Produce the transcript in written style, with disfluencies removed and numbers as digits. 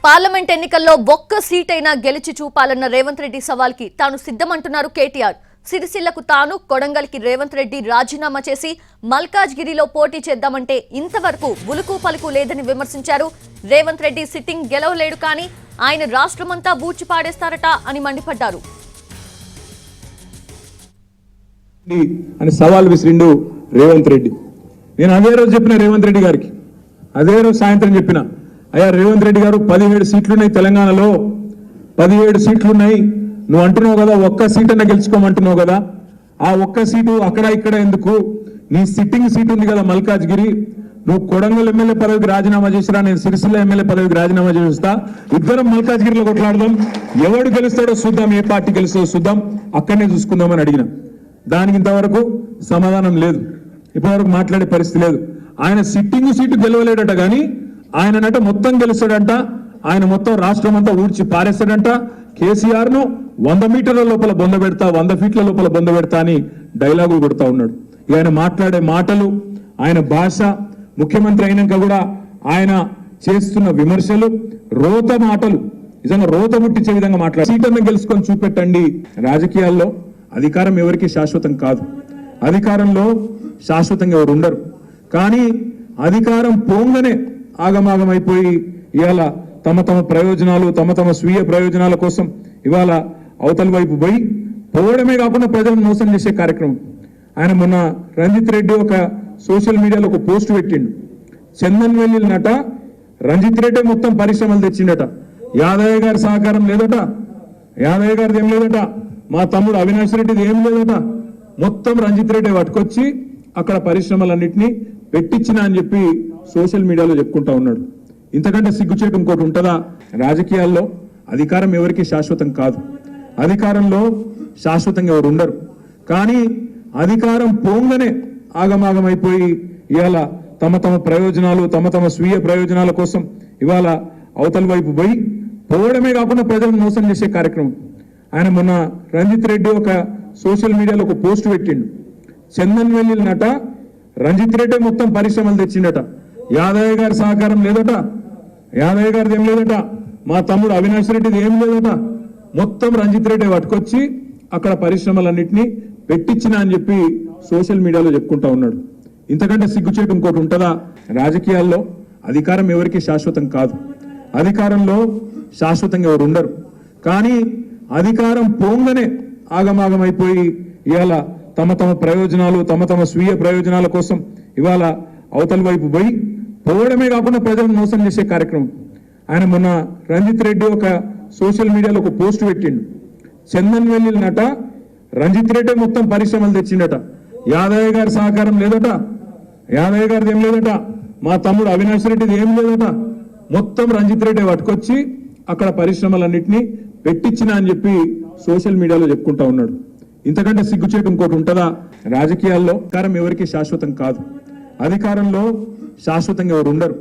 Parliament ఎన్నికల్లో ఒక్క seat అయినా గెలిచి చూపాలన్న రేవంత్ రెడ్డి సవాల్కి తాను సిద్ధమంటున్నారు కేటీఆర్. సిరిసిల్లకు తాను, కొడంగల్కి రేవంత్ రెడ్డి రాజీనామా చేసి మల్కాజ్గిరిలో పోటీ చేద్దామంటే ఇంతవరకు ఉలుకు పలుకు లేదని విమర్శించారు. రేవంత్ రెడ్డి సిట్టింగ్ గెలవలేడు కానీ ఆయన రాష్ట్రమంతా బూచి పాడేస్తారట అని మండిపడ్డారు. అని సవాల్ విసిరిండు రేవంత్ రెడ్డి. నేను అదే రోజు చెప్పిన రేవంత్ రెడ్డి గారికి, అదే రోజు సాయంత్రం చెప్పిన, అయ్యా రేవంత్ రెడ్డి గారు 17 సీట్లున్నాయి తెలంగాణలో, 17 సీట్లున్నాయి. నువ్వు అంటున్నావు కదా ఒక్క సీట్ అన్న గెలుచుకోమంటున్నావు కదా, ఆ ఒక్క సీటు అక్కడ ఇక్కడ ఎందుకు? నీ సిట్టింగ్ సీట్ ఉంది కదా మల్కాజ్గిరి, నువ్వు కొడంగల్ ఎమ్మెల్యే పదవికి రాజీనామా చేసిరా, నేను సిరిసిల్ల ఎమ్మెల్యే పదవికి రాజీనామా చేస్తా, ఇద్దరం మల్కాజ్గిరిలో కొట్లాడదాం, ఎవడు గెలుస్తాడో చూద్దాం, ఏ పార్టీ గెలుస్తాడో చూద్దాం, అక్కడనే చూసుకుందామని అడిగిన. దానికి ఇంతవరకు సమాధానం లేదు, ఇప్పటివరకు మాట్లాడే పరిస్థితి లేదు. ఆయన సిట్టింగ్ సీటు గెలవలేడట కానీ ఆయననట మొత్తం గెలుస్తాడంట, ఆయన మొత్తం రాష్ట్రం అంతా ఊడ్చి పారేస్తాడంట. కేసీఆర్ ను 100 మీటర్ల లోపల బొంద పెడతా, 100 ఫీట్ల లోపల బొంద పెడతా అని డైలాగులు కొడతా ఉన్నాడు. ఆయన మాట్లాడే మాటలు, ఆయన భాష, ముఖ్యమంత్రి అయినాక కూడా ఆయన చేస్తున్న విమర్శలు, రోత మాటలు, నిజంగా రోత ముట్టించే విధంగా మాట్లాడు. సీటನ್ನು గెలుచుకొని చూపెట్టండి. రాజకీయాల్లో అధికారం ఎవరికి శాశ్వతం కాదు, అధికారంలో శాశ్వతంగా ఎవరు ఉండరు. కానీ అధికారం పోంగనే ఆగమాగమైపోయి ఇవాళ తమ తమ ప్రయోజనాలు, తమ తమ స్వీయ ప్రయోజనాల కోసం ఇవాళ అవతల వైపు పోయి పోవడమే కాకుండా ప్రజలను మోసం చేసే కార్యక్రమం. ఆయన మొన్న రంజిత్ రెడ్డి ఒక సోషల్ మీడియాలో ఒక పోస్ట్ పెట్టిండు. చందన్ వెల్లినట రంజిత్ రెడ్డి మొత్తం పరిశ్రమలు తెచ్చిండట, యాదయ్య గారి సహకారం లేదట, యాదయ్య గారిది ఏం లేదట, మా తమ్ముడు అవినాష్ రెడ్డిది ఏం లేదట, మొత్తం రంజిత్ రెడ్డి పట్టుకొచ్చి అక్కడ పరిశ్రమలన్నింటినీ పెట్టించిన అని చెప్పి సోషల్ మీడియాలో చెప్పుకుంటా ఉన్నాడు. ఇంతకంటే సిగ్గుచేటు ఇంకోటి ఉంటుందా? రాజకీయాల్లో అధికారం ఎవరికి శాశ్వతం కాదు, అధికారంలో శాశ్వతంగా ఎవరు ఉండరు. కానీ అధికారం పోంగనే ఆగమాగమైపోయి ఇవాళ తమ తమ ప్రయోజనాలు, తమ తమ స్వీయ ప్రయోజనాల కోసం ఇవాళ అవతల వైపు పోయి పోవడమే కాకుండా ప్రజలను మోసం చేసే కార్యక్రమం. ఆయన మొన్న రంజిత్ రెడ్డి ఒక సోషల్ మీడియాలో ఒక పోస్ట్ పెట్టిండు. చందన్ వెల్లినట రంజిత్ రెడ్డి మొత్తం పరిశ్రమలు తెచ్చిండట, యాదయ్య గారి సహకారం లేదట, యాదయ్య గారిది ఏం లేదట, మా తమ్ముడు అవినాష్ రెడ్డిది ఏం లేదట, మొత్తం రంజిత్ రెడ్డి పట్టుకొచ్చి అక్కడ పరిశ్రమలన్నింటినీ పెట్టించిన అని చెప్పి సోషల్ మీడియాలో చెప్పుకుంటా ఉన్నాడు. ఇంతకంటే సిగ్గుచేటు ఇంకోటి ఉంటుందా? రాజకీయాల్లో అధికారం ఎవరికి శాశ్వతం కాదు, అధికారంలో శాశ్వతంగా ఎవరు ఉండరు. కానీ అధికారం పోంగనే ఆగమాగమైపోయి ఇవాళ తమ తమ ప్రయోజనాలు, తమ తమ స్వీయ ప్రయోజనాల కోసం ఇవాళ అవతల వైపు పోయి పోవడమే కాకుండా ప్రజలను మోసం చేసే కార్యక్రమం. ఆయన మొన్న రంజిత్ రెడ్డి ఒక సోషల్ మీడియాలో ఒక పోస్ట్ పెట్టిండు. చందన్ వెల్లినట రంజిత్ రెడ్డి మొత్తం పరిశ్రమలు తెచ్చిండట, యాదయ్య గారి సహకారం లేదట, యాదయ్య గారిది ఏం లేదట, మా తమ్ముడు అవినాష్ రెడ్డిది ఏం లేదట, మొత్తం రంజిత్ రెడ్డి పట్టుకొచ్చి అక్కడ పరిశ్రమలన్నింటినీ పెట్టించిన అని చెప్పి సోషల్ మీడియాలో చెప్పుకుంటా ఉన్నాడు. ఇంతకంటే సిగ్గుచేటు ఇంకోటి ఉంటుందా? రాజకీయాల్లో అధికారం ఎవరికి శాశ్వతం కాదు, అధికారంలో శాశ్వతంగా ఎవరు ఉండరు.